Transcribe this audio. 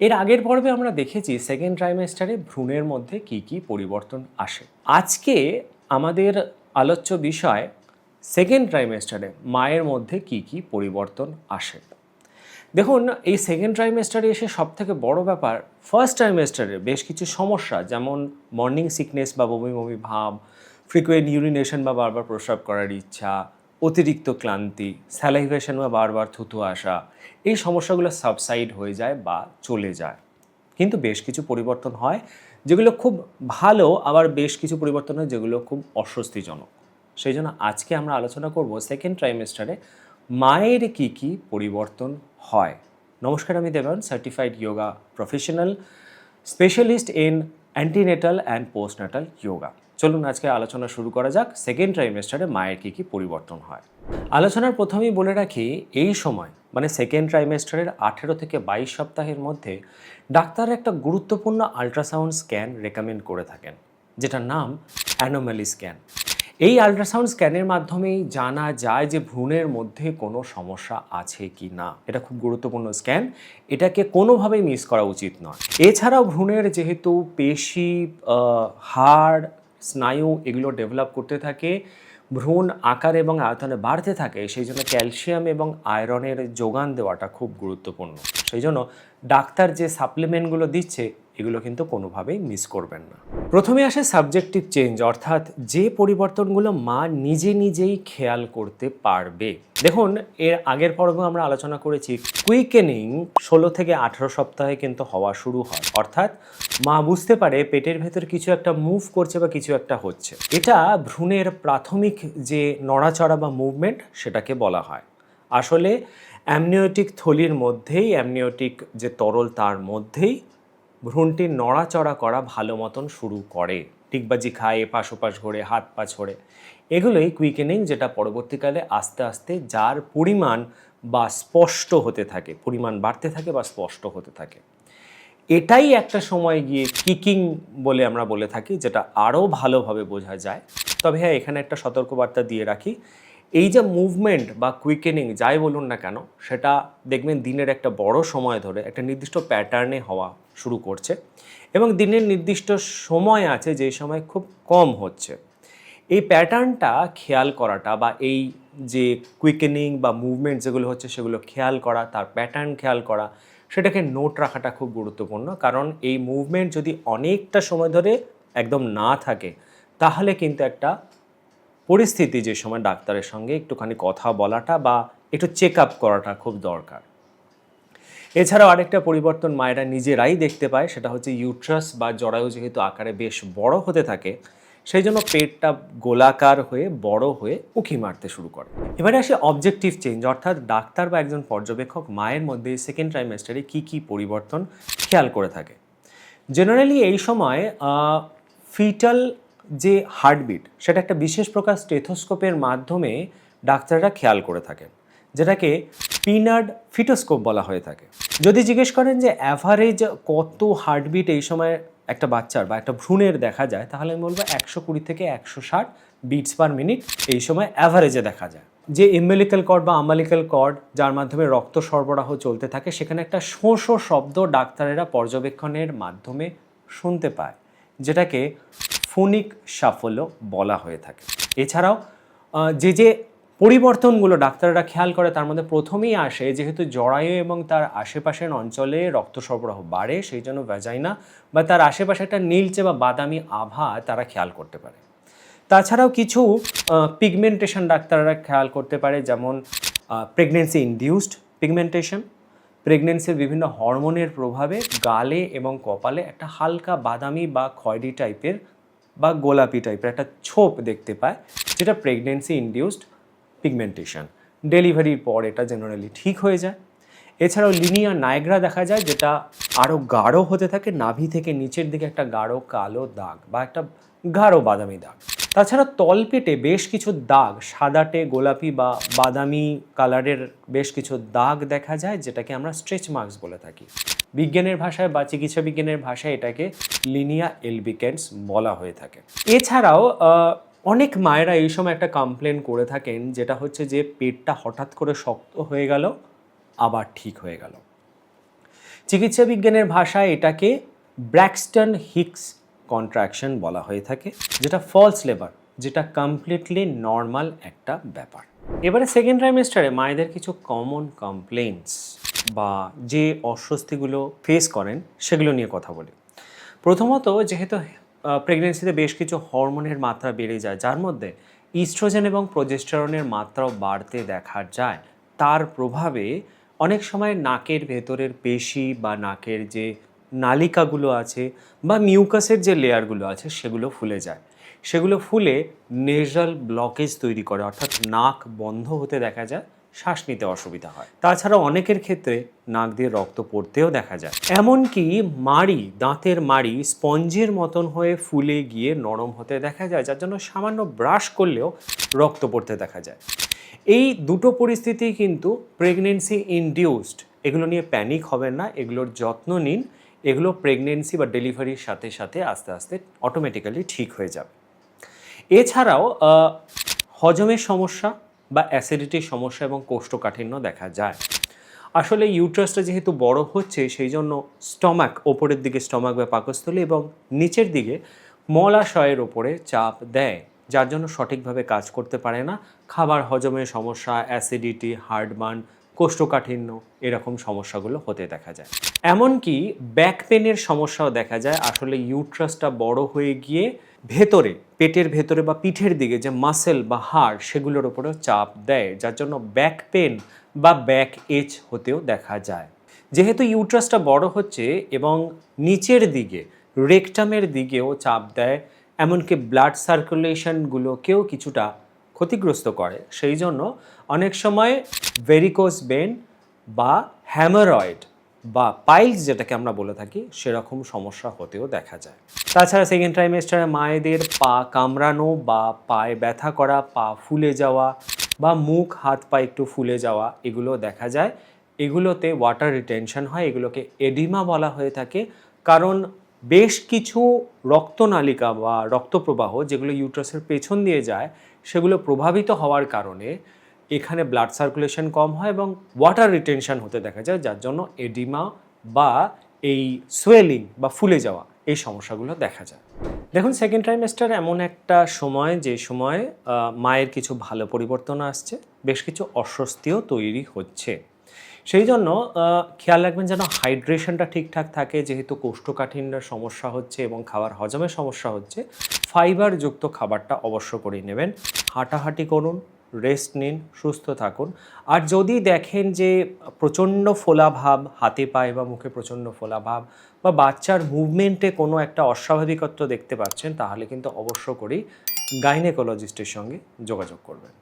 এর আগের পর্বে আমরা দেখেছি সেকেন্ড ট্রাইমেস্টারে ভ্রূণের মধ্যে কি কি পরিবর্তন আসে। আজকে আমাদের আলোচ্য বিষয় সেকেন্ড ট্রাইমেস্টারে মায়ের মধ্যে কি কি পরিবর্তন আসে। দেখুন, এই সেকেন্ড ট্রাইমেস্টারে এসে সবথেকে বড় ব্যাপার, ফার্স্ট ট্রাইমেস্টারে বেশ কিছু সমস্যা, যেমন মর্নিং সিকনেস বা বমি বমি ভাব, ফ্রিকুয়েন্ট ইউরিনেশন বা বারবার প্রস্রাব করার ইচ্ছা, অতিরিক্ত ক্লান্তি, স্যালাইভেশন বা বারবার থুতু আসা, এই সমস্যাগুলো সাবসাইড হয়ে যায় বা চলে যায়। কিন্তু বেশ কিছু পরিবর্তন হয় যেগুলো খুব ভালো, আবার বেশ কিছু পরিবর্তন হয় যেগুলো খুব অস্বস্তিজনক। সেই জন্য আজকে আমরা আলোচনা করব সেকেন্ড ট্রাইমেস্টারে মায়ের কি কি পরিবর্তন হয়। নমস্কার, আমি Deban, certified yoga professional, specialist in antenatal and postnatal yoga. চলুন আজকে আলোচনা শুরু করা যাক সেকেন্ড ট্রাইমেস্টারে মায়ের কি কি পরিবর্তন হয়। আলোচনার প্রথমেই বলে রাখি, এই সময় মানে সেকেন্ড ট্রাইমেস্টারের 18 থেকে 22 সপ্তাহের মধ্যে ডাক্তার একটা গুরুত্বপূর্ণ আল্ট্রাসাউন্ড স্ক্যান রেকমেন্ড করে থাকেন, যেটার নাম অ্যানোমালি স্ক্যান। এই আল্ট্রাসাউন্ড স্ক্যানের মাধ্যমেই জানা যায় যে ভ্রূণের মধ্যে কোনো সমস্যা আছে কি না। এটা খুব গুরুত্বপূর্ণ স্ক্যান, এটাকে কোনোভাবেই মিস করা উচিত নয়। এছাড়াও ভ্রূণের যেহেতু পেশি, হাড়, স্নায়ু এগুলো ডেভেলপ করতে থাকে, ভ্রূণ আকার এবং আয়তনে বাড়তে থাকে, সেই জন্য ক্যালসিয়াম এবং আয়রনের যোগান দেওয়াটা খুব গুরুত্বপূর্ণ। সেই জন্য ডাক্তার যে সাপ্লিমেন্টগুলো দিচ্ছে এগুলো কিন্তু কোনোভাবেই মিস করবেন না। প্রথমে আসে সাবজেক্টিভ চেঞ্জ, অর্থাৎ যে পরিবর্তনগুলো মা নিজে নিজেই খেয়াল করতে পারবে। দেখুন, এর আগের পর্বে আমরা আলোচনা করেছি কুইকেনিং 16 থেকে 18 সপ্তাহে কিন্তু হওয়া শুরু হয়, অর্থাৎ মা বুঝতে পারে পেটের ভেতর কিছু একটা মুভ করছে বা কিছু একটা হচ্ছে। এটা ভ্রূণের প্রাথমিক যে নড়াচড়া বা মুভমেন্ট সেটাকে বলা হয়। আসলে অ্যামনিওটিক থলির মধ্যেই, অ্যামনিওটিক যে তরল তার মধ্যেই ভ্রূণটি নড়াচড়া করা ভালো মতন শুরু করে, ডিগবাজি খায়, এপাশ ওপাশ ঘোরে, হাত পা ছড়ে, এগুলোই কুইকেনিং, যেটা পরবর্তীকালে আস্তে আস্তে যার পরিমাণ বা স্পষ্ট হতে থাকে, পরিমাণ বাড়তে থাকে বা স্পষ্ট হতে থাকে। এটাই একটা সময় গিয়ে কিকিং বলে আমরা বলে থাকি, যেটা আরও ভালোভাবে বোঝা যায়। তবে হ্যাঁ, এখানে একটা সতর্কবার্তা দিয়ে রাখি, এই যে মুভমেন্ট বা কুইকেনিং যাই বলুন না কেন, সেটা দেখবেন দিনের একটা বড় সময় ধরে একটা নির্দিষ্ট প্যাটার্নে হওয়া শুরু করছে, এবং দিনের নির্দিষ্ট সময় আছে যে সময় খুব কম হচ্ছে। এই প্যাটার্নটা খেয়াল করাটা বা এই যে কুইকেনিং বা মুভমেন্ট যেগুলো হচ্ছে সেগুলো খেয়াল করা, তার প্যাটার্ন খেয়াল করা, সেটাকে নোট রাখাটা খুব গুরুত্বপূর্ণ। কারণ এই মুভমেন্ট যদি অনেকটা সময় ধরে একদম না থাকে, তাহলে কিন্তু একটা পরিস্থিতি, যে সময় ডাক্তারের সঙ্গে একটুখানি কথা বলাটা বা একটু চেক আপ করাটা খুব দরকার। এছাড়াও আরেকটা পরিবর্তন মায়েরা নিজেরাই দেখতে পায়, সেটা হচ্ছে ইউট্রাস বা জরায়ু যেহেতু আকারে বেশ বড় হতে থাকে, সেই জন্য পেটটা গোলাকার হয়ে বড় হয়ে উঁকি মারতে শুরু করে। এবারে আসে অবজেক্টিভ চেঞ্জ, অর্থাৎ ডাক্তার বা একজন পর্যবেক্ষক মায়ের মধ্যে সেকেন্ড ট্রাইমেস্টারে কী কী পরিবর্তন খেয়াল করে থাকে। জেনারেলি এই সময় ফিটাল যে হার্টবিট, সেটা একটা বিশেষ প্রকার স্টেথোস্কোপের মাধ্যমে ডাক্তাররা খেয়াল করে থাকেন, যেটাকে পিনার্ড ফিটোস্কোপ বলা হয়ে থাকে। যদি জিজ্ঞেস করেন যে অ্যাভারেজ কত হার্টবিট এই সময় একটা বাচ্চার বা একটা ভ্রূণের দেখা যায়, তাহলে আমি বলবো 120 থেকে 160 বিটস পার মিনিট এই সময় অ্যাভারেজে দেখা যায়। যে এম্বেলিক্যাল কর্ড বা আম্বালিক্যাল কর্ড, যার মাধ্যমে রক্ত সরবরাহ চলতে থাকে, সেখানে একটা শোঁ শোঁ শব্দ ডাক্তারেরা পর্যবেক্ষণের মাধ্যমে শুনতে পায়, যেটাকে ফোনিক সাফল্য বলা হয়ে থাকে। এছাড়াও যে পরিবর্তনগুলো ডাক্তাররা খেয়াল করে, তার মধ্যে প্রথমেই আসে, যেহেতু জরায়ু এবং তার আশেপাশের অঞ্চলে রক্ত সরবরাহ বাড়ে, সেই জন্য ভ্যাজাইনা বা তার আশেপাশে একটা নীলচে বা বাদামি আভা তারা খেয়াল করতে পারে। তাছাড়াও কিছু পিগমেন্টেশন ডাক্তাররা খেয়াল করতে পারে, যেমন প্রেগনেন্সি ইনডিউসড পিগমেন্টেশন। প্রেগনেন্সির বিভিন্ন হরমোনের প্রভাবে গালে এবং কপালে একটা হালকা বাদামি বা খয়েরি টাইপের বা গোলাপি টাইপের একটা ছোপ দেখতে পায়, যেটা প্রেগনেন্সি ইনডিউসড পিগমেন্টেশন। ডেলিভারির পর এটা জেনারেলি ঠিক হয়ে যায়। এছাড়াও লিনিয়া নাইগ্রা দেখা যায়, যেটা আরও গাঢ় হতে থাকে, নাভি থেকে নিচের দিকে একটা গাঢ় কালো দাগ বা একটা গাঢ় বাদামি দাগ। তাছাড়া তলপেটে বেশ কিছু দাগ, সাদাটে, গোলাপি বা বাদামি কালারের বেশ কিছু দাগ দেখা যায়, যেটাকে আমরা স্ট্রেচ মার্কস বলে থাকি। বিজ্ঞানের ভাষায় বা চিকিৎসা বিজ্ঞানের ভাষায় এটাকে লিনিয়া এলবিকেন্স বলা হয়ে থাকে। এছাড়াও অনেক মায়েরা এই সময় একটা কমপ্লেন করে থাকেন, যেটা হচ্ছে যে পেটটা হঠাৎ করে শক্ত হয়ে গেল, আবার ঠিক হয়ে গেল। চিকিৎসা বিজ্ঞানের ভাষায় এটাকে ব্র্যাক্সটন হিক্স কন্ট্রাকশন বলা হয়ে থাকে, যেটা ফলস লেবার, যেটা কমপ্লিটলি নর্মাল একটা ব্যাপার। এবারে সেকেন্ড ট্রাইমেস্টারে মায়েদের কিছু কমন কমপ্লেন্টস বা যে অস্বস্তিগুলো ফেস করেন সেগুলো নিয়ে কথা বলি। প্রথমত, যেহেতু প্রেগনেন্সিতে বেশ কিছু হরমোনের মাত্রা বেড়ে যায়, যার মধ্যে ইস্ট্রোজেন এবং প্রোজেস্টেরনের মাত্রাও বাড়তে দেখা যায়, তার প্রভাবে অনেক সময় নাকের ভেতরের পেশি বা নাকের যে নালিকাগুলো আছে বা মিউকাসের যে লেয়ারগুলো আছে সেগুলো ফুলে যায়। সেগুলো ফুলে নেজাল ব্লকেজ তৈরি করে, অর্থাৎ নাক বন্ধ হতে দেখা যায়, শ্বাস নিতে অসুবিধা হয়। তাছাড়া অনেকের ক্ষেত্রে নাক দিয়ে রক্ত পড়তেও দেখা যায়। এমনকি মাড়ি, দাঁতের মাড়ি স্পঞ্জের মতন হয়ে ফুলে গিয়ে নরম হতে দেখা যায়, যার জন্য সামান্য ব্রাশ করলেও রক্ত পড়তে দেখা যায়। এই দুটো পরিস্থিতি কিন্তু প্রেগনেন্সি ইনডিউসড। এগুলো নিয়ে প্যানিক হবেন না, এগুলোর যত্ন নিন। এগুলো প্রেগনেন্সি বা ডেলিভারির সাথে সাথে আস্তে আস্তে অটোমেটিক্যালি ঠিক হয়ে যাবে। এছাড়াও হজমের সমস্যা বা অ্যাসিডিটির সমস্যা এবং কোষ্ঠকাঠিন্য দেখা যায়। আসলে ইউট্রাসটা যেহেতু বড় হচ্ছে, সেই জন্য স্টমাক, ওপরের দিকে স্টমাক বা পাকস্থলী এবং নিচের দিকে মলাশয়ের ওপরে চাপ দেয়, যার জন্য সঠিকভাবে কাজ করতে পারে না। খাবার হজমের সমস্যা, অ্যাসিডিটি, হার্টবার্ন, কোষ্ঠকাঠিন্য এরকম সমস্যাগুলো হতে দেখা যায়। এমনকি ব্যাক পেনের সমস্যাও দেখা যায়। আসলে ইউট্রাসটা বড় হয়ে গিয়ে ভেতরে, পেটের ভেতরে বা পিঠের দিকে যে মাসেল বা হাড়, সেগুলোর উপরেও চাপ দেয়, যার জন্য ব্যাক পেন বা ব্যাক এচ হতেও দেখা যায়। যেহেতু ইউট্রাসটা বড় হচ্ছে এবং নিচের দিকে রেকটামের দিকেও চাপ দেয়, এমনকি ব্লাড সার্কুলেশনগুলোকেও কিছুটা ক্ষতিগ্রস্ত করে, সেই জন্য অনেক সময় ভেরিকোজ ভেন বা হ্যামারয়েড বা পাইলস যেটাকে আমরা বলে থাকি, সেরকম সমস্যা হতেও দেখা যায়। তাছাড়া সেকেন্ড ট্রাইমেস্টারে মায়েদের পা কামড়ানো বা পায়ে ব্যথা করা, পা ফুলে যাওয়া বা মুখ হাত পা একটু ফুলে যাওয়া, এগুলো দেখা যায়। এগুলোতে ওয়াটার রিটেনশন হয়, এগুলোকে এডিমা বলা হয়ে থাকে। কারণ বেশ কিছু রক্তনালিকা বা রক্তপ্রবাহ যেগুলো ইউট্রাসের পেছন দিয়ে যায়, সেগুলো প্রভাবিত হওয়ার কারণে এখানে ব্লাড সার্কুলেশন কম হয় এবং ওয়াটার রিটেনশন হতে দেখা যায়, যার জন্য এডিমা বা এই সোয়েলিং বা ফুলে যাওয়া এই সমস্যাগুলো দেখা যায়। দেখুন, সেকেন্ড ট্রাইমেস্টার এমন একটা সময় যে সময় মায়ের কিছু ভালো পরিবর্তন আসছে, বেশ কিছু অস্বস্তিও তৈরি হচ্ছে। সেই জন্য খেয়াল রাখবেন যেন হাইড্রেশনটা ঠিকঠাক থাকে। যেহেতু কোষ্ঠকাঠিন্যের সমস্যা হচ্ছে এবং খাবার হজমের সমস্যা হচ্ছে, ফাইবারযুক্ত খাবারটা অবশ্য করে নেবেন। হাঁটাহাঁটি করুন, রেস্ট নিন, সুস্থ থাকুন। আর যদি দেখেন যে প্রচণ্ড ফোলাভাব হাতে পায়ে বা মুখে, প্রচণ্ড ফোলাভাব বা বাচ্চার মুভমেন্টে কোনো একটা অস্বাভাবিকত্ব দেখতে পাচ্ছেন, তাহলে কিন্তু অবশ্য করেই গাইনেকোলজিস্টের সঙ্গে যোগাযোগ করবেন।